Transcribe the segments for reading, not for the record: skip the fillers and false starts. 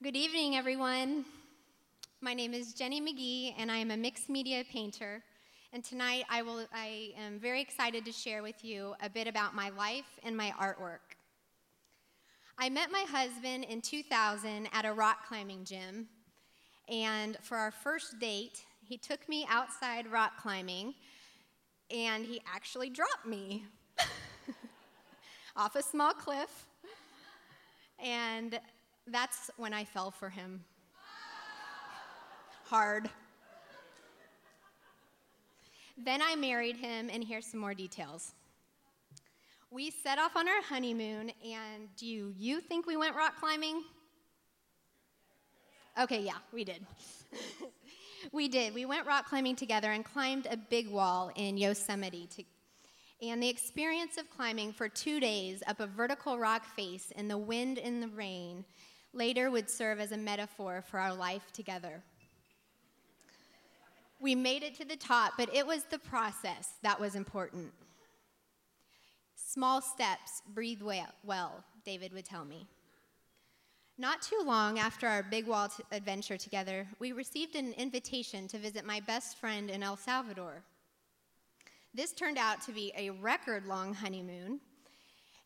Good evening, everyone. My name is Jenny McGee, and I am a mixed media painter. And tonight, I am very excited to share with you a bit about my life and my artwork. I met my husband in 2000 at a rock climbing gym, and for our first date, he took me outside rock climbing, and he actually dropped me off a small cliff, and that's when I fell for him. Hard. Then I married him, and here's some more details. We set off on our honeymoon, and do you think we went rock climbing? Okay, yeah, we did. We did. We went rock climbing together and climbed a big wall in Yosemite. And the experience of climbing for 2 days up a vertical rock face in the wind and the rain later would serve as a metaphor for our life together. We made it to the top, but it was the process that was important. Small steps, breathe well, David would tell me. Not too long after our big wall adventure together, we received an invitation to visit my best friend in El Salvador. This turned out to be a record-long honeymoon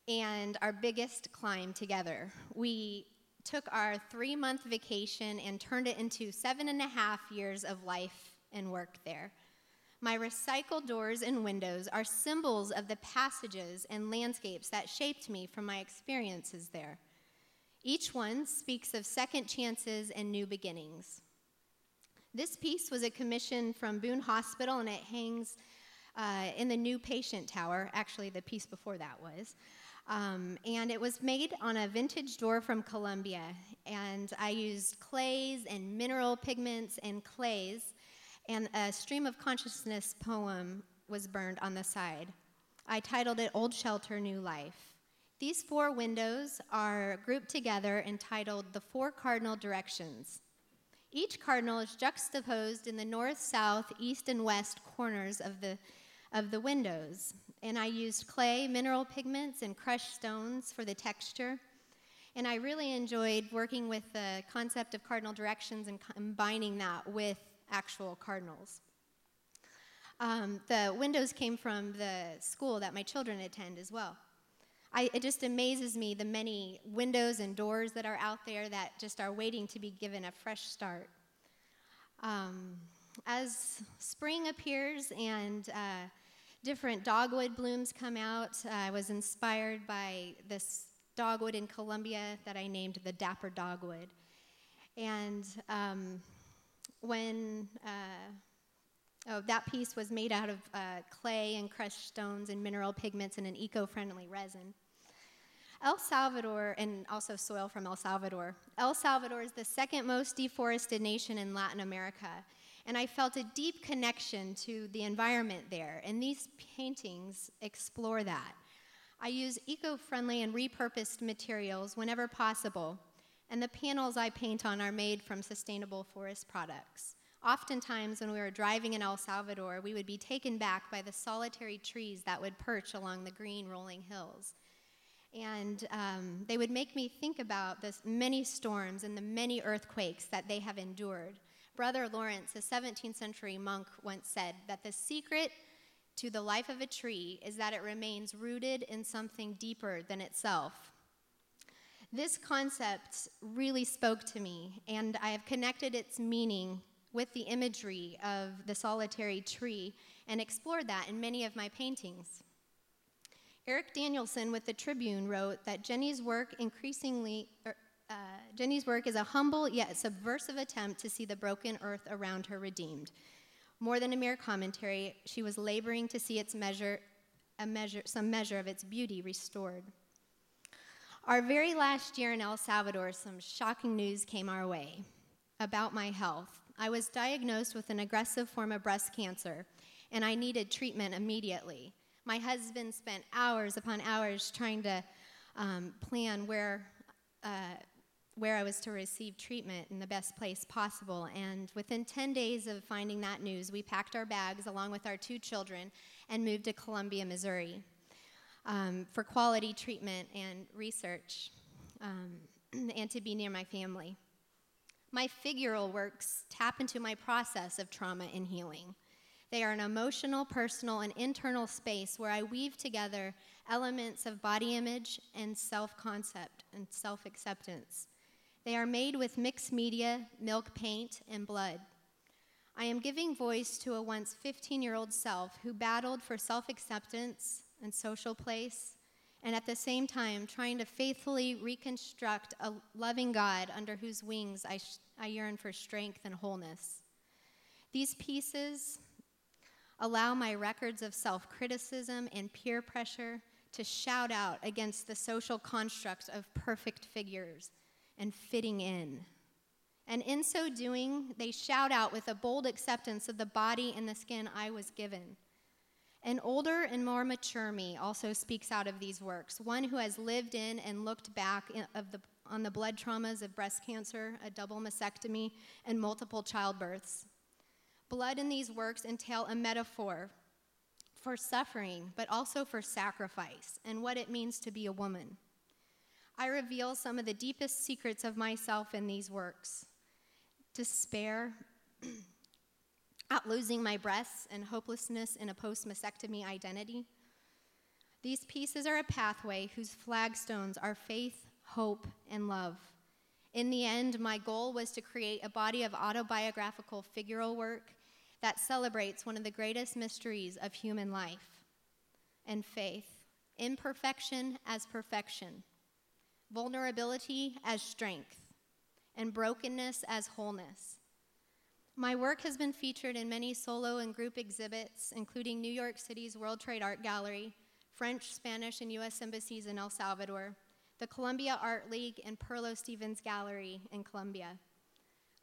and our biggest climb together. We took our 3-month vacation and turned it into 7.5 years of life and work there. My recycled doors and windows are symbols of the passages and landscapes that shaped me from my experiences there. Each one speaks of second chances and new beginnings. This piece was a commission from Boone Hospital, and it hangs in the new patient tower. Actually, the piece before that was. And it was made on a vintage door from Colombia, and I used clays and mineral pigments and clays, and a stream of consciousness poem was burned on the side. I titled it Old Shelter, New Life. These 4 windows are grouped together entitled The 4 Cardinal Directions. Each cardinal is juxtaposed in the north, south, east, and west corners of the windows. And I used clay, mineral pigments, and crushed stones for the texture. And I really enjoyed working with the concept of cardinal directions and combining that with actual cardinals. The windows came from the school that my children attend as well. It just amazes me the many windows and doors that are out there that just are waiting to be given a fresh start. As spring appears and different dogwood blooms come out, I was inspired by this dogwood in Colombia that I named the Dapper Dogwood. And that piece was made out of clay and crushed stones and mineral pigments and an eco-friendly resin. El Salvador, and also soil from El Salvador. El Salvador is the second most deforested nation in Latin America, and I felt a deep connection to the environment there, and these paintings explore that. I use eco-friendly and repurposed materials whenever possible, and the panels I paint on are made from sustainable forest products. Oftentimes, when we were driving in El Salvador, we would be taken back by the solitary trees that would perch along the green rolling hills. And they would make me think about the many storms and the many earthquakes that they have endured. Brother Lawrence, a 17th century monk, once said that the secret to the life of a tree is that it remains rooted in something deeper than itself. This concept really spoke to me, and I have connected its meaning with the imagery of the solitary tree and explored that in many of my paintings. Eric Danielson with the Tribune wrote that Jenny's work is a humble yet subversive attempt to see the broken earth around her redeemed. More than a mere commentary, she was laboring to see some measure of its beauty restored. Our very last year in El Salvador, some shocking news came our way about my health. I was diagnosed with an aggressive form of breast cancer, and I needed treatment immediately. My husband spent hours upon hours trying to plan where I was to receive treatment in the best place possible. And within 10 days of finding that news, we packed our bags along with our 2 children and moved to Columbia, Missouri for quality treatment and research and to be near my family. My figural works tap into my process of trauma and healing. They are an emotional, personal, and internal space where I weave together elements of body image and self-concept and self-acceptance. They are made with mixed media, milk paint, and blood. I am giving voice to a once 15-year-old self who battled for self-acceptance and social place, and at the same time trying to faithfully reconstruct a loving God under whose wings I yearn for strength and wholeness. These pieces allow my records of self-criticism and peer pressure to shout out against the social construct of perfect figures and fitting in. And in so doing, they shout out with a bold acceptance of the body and the skin I was given. An older and more mature me also speaks out of these works, one who has lived in and looked back on the blood traumas of breast cancer, a double mastectomy, and multiple childbirths. Blood in these works entail a metaphor for suffering, but also for sacrifice and what it means to be a woman. I reveal some of the deepest secrets of myself in these works. Despair at losing my breasts and hopelessness in a post-mastectomy identity. These pieces are a pathway whose flagstones are faith, hope, and love. In the end, my goal was to create a body of autobiographical figural work that celebrates one of the greatest mysteries of human life and faith, imperfection as perfection, vulnerability as strength, and brokenness as wholeness. My work has been featured in many solo and group exhibits, including New York City's World Trade Art Gallery, French, Spanish, and U.S. embassies in El Salvador, the Columbia Art League, and Perlo Stevens Gallery in Colombia.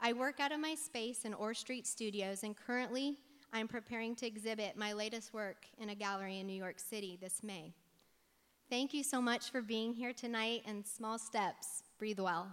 I work out of my space in Orr Street Studios, and currently I'm preparing to exhibit my latest work in a gallery in New York City this May. Thank you so much for being here tonight, and small steps, breathe well.